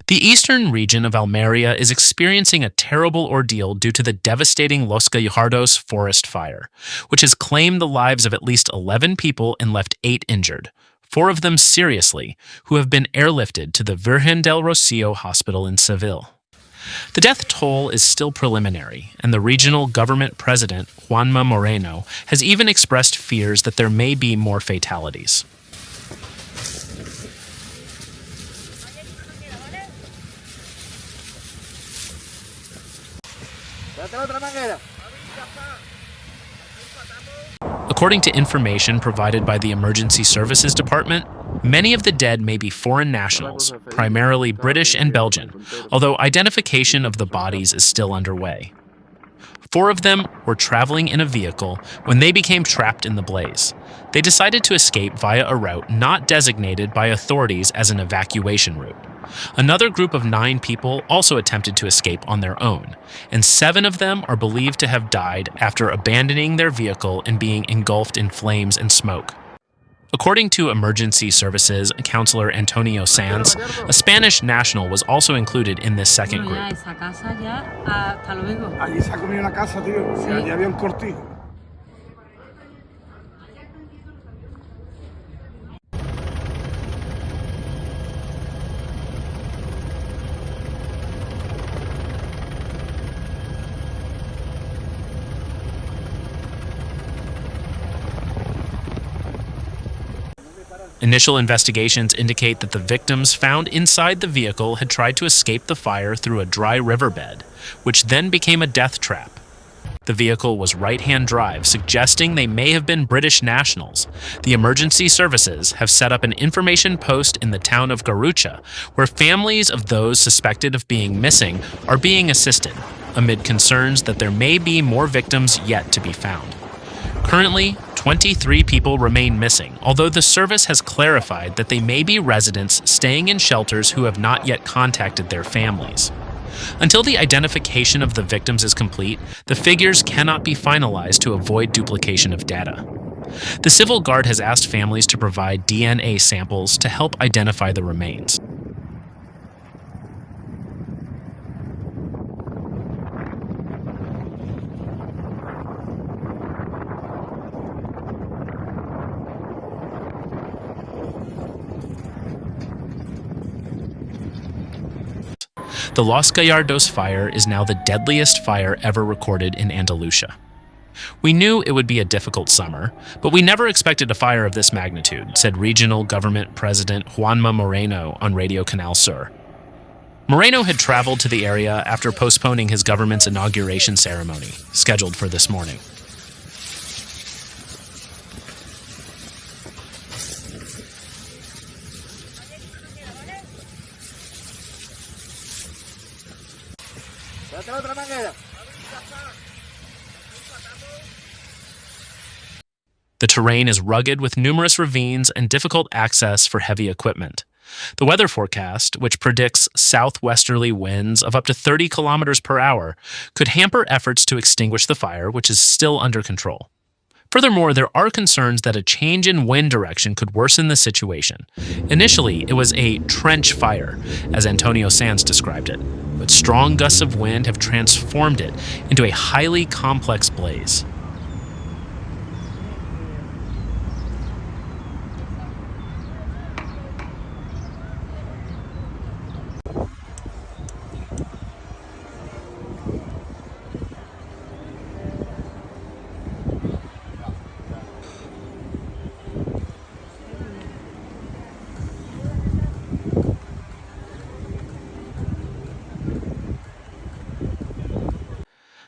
The eastern region of Almería is experiencing a terrible ordeal due to the devastating Los Gallardos forest fire, which has claimed the lives of at least 11 people and left 8 injured, 4 of them seriously, who have been airlifted to the Virgen del Rocío Hospital in Seville. The death toll is still preliminary, and the regional government president, Juanma Moreno, has even expressed fears that there may be more fatalities. According to information provided by the Emergency Services Department, many of the dead may be foreign nationals, primarily British and Belgian, although identification of the bodies is still underway. 4 of them were traveling in a vehicle when they became trapped in the blaze. They decided to escape via a route not designated by authorities as an evacuation route. Another group of 9 people also attempted to escape on their own, and 7 of them are believed to have died after abandoning their vehicle and being engulfed in flames and smoke. According to Emergency Services Counselor Antonio Sanz, a Spanish national was also included in this second group. Initial investigations indicate that the victims found inside the vehicle had tried to escape the fire through a dry riverbed, which then became a death trap. The vehicle was right-hand drive, suggesting they may have been British nationals. The emergency services have set up an information post in the town of Garrucha, where families of those suspected of being missing are being assisted, amid concerns that there may be more victims yet to be found. Currently, 23 people remain missing, although the service has clarified that they may be residents staying in shelters who have not yet contacted their families. Until the identification of the victims is complete, the figures cannot be finalized to avoid duplication of data. The Civil Guard has asked families to provide DNA samples to help identify the remains. The Los Gallardos fire is now the deadliest fire ever recorded in Andalusia. We knew it would be a difficult summer, but we never expected a fire of this magnitude, said Regional Government President Juanma Moreno on Radio Canal Sur. Moreno had traveled to the area after postponing his government's inauguration ceremony, scheduled for this morning. The terrain is rugged with numerous ravines and difficult access for heavy equipment. The weather forecast, which predicts southwesterly winds of up to 30 kilometers per hour, could hamper efforts to extinguish the fire, which is still under control. Furthermore, there are concerns that a change in wind direction could worsen the situation. Initially, it was a trench fire, as Antonio Sanz described it, but strong gusts of wind have transformed it into a highly complex blaze.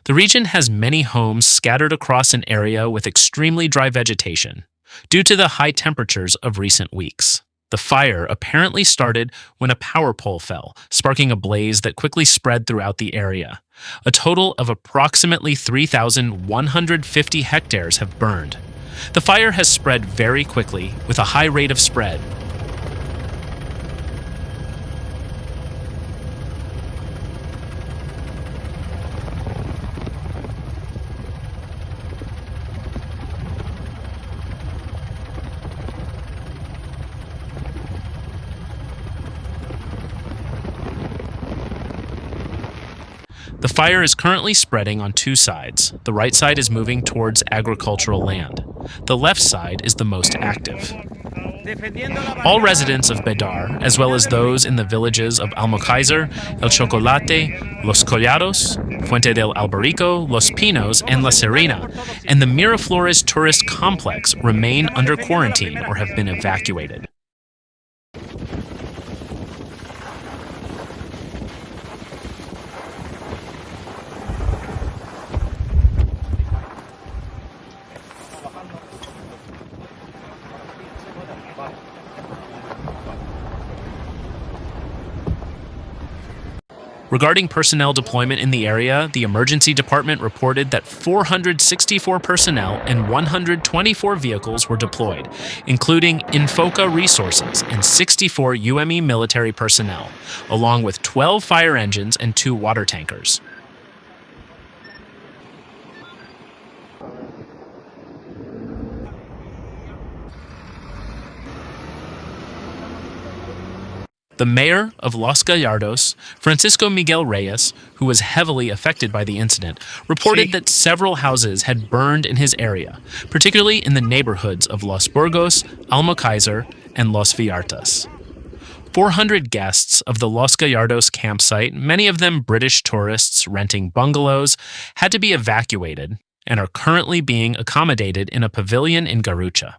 The region has many homes scattered across an area with extremely dry vegetation, due to the high temperatures of recent weeks. The fire apparently started when a power pole fell, sparking a blaze that quickly spread throughout the area. A total of approximately 3,150 hectares have burned. The fire has spread very quickly, with a high rate of spread. The fire is currently spreading on two sides. The right side is moving towards agricultural land. The left side is the most active. All residents of Bedar, as well as those in the villages of Almocáizar, El Chocolate, Los Collados, Fuente del Albarico, Los Pinos, and La Serena, and the Miraflores tourist complex remain under quarantine or have been evacuated. Regarding personnel deployment in the area, the emergency department reported that 464 personnel and 124 vehicles were deployed, including Infoca resources and 64 UME military personnel, along with 12 fire engines and 2 water tankers. The mayor of Los Gallardos, Francisco Miguel Reyes, who was heavily affected by the incident, reported that several houses had burned in his area, particularly in the neighborhoods of Los Burgos, Almocáizar, and Los Vallartas. 400 guests of the Los Gallardos campsite, many of them British tourists renting bungalows, had to be evacuated and are currently being accommodated in a pavilion in Garrucha.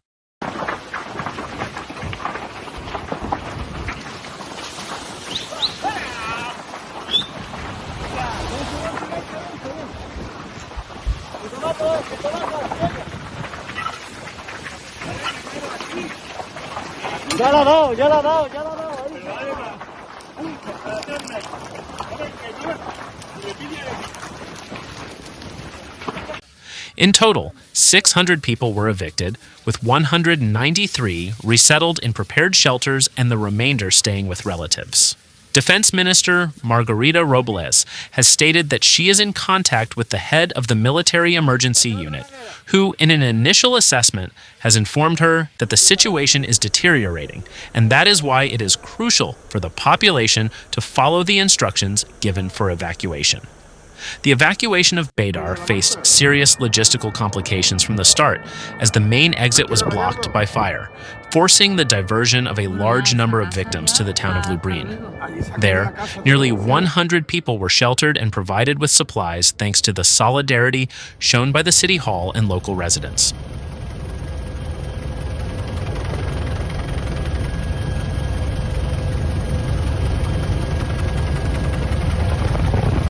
Ya la ha dado. In total, 600 people were evicted, with 193 resettled in prepared shelters and the remainder staying with relatives. Defense Minister Margarita Robles has stated that she is in contact with the head of the military emergency unit, who, in an initial assessment, has informed her that the situation is deteriorating, and that is why it is crucial for the population to follow the instructions given for evacuation. The evacuation of Bedar faced serious logistical complications from the start, as the main exit was blocked by fire, forcing the diversion of a large number of victims to the town of Lublin. There, nearly 100 people were sheltered and provided with supplies thanks to the solidarity shown by the city hall and local residents.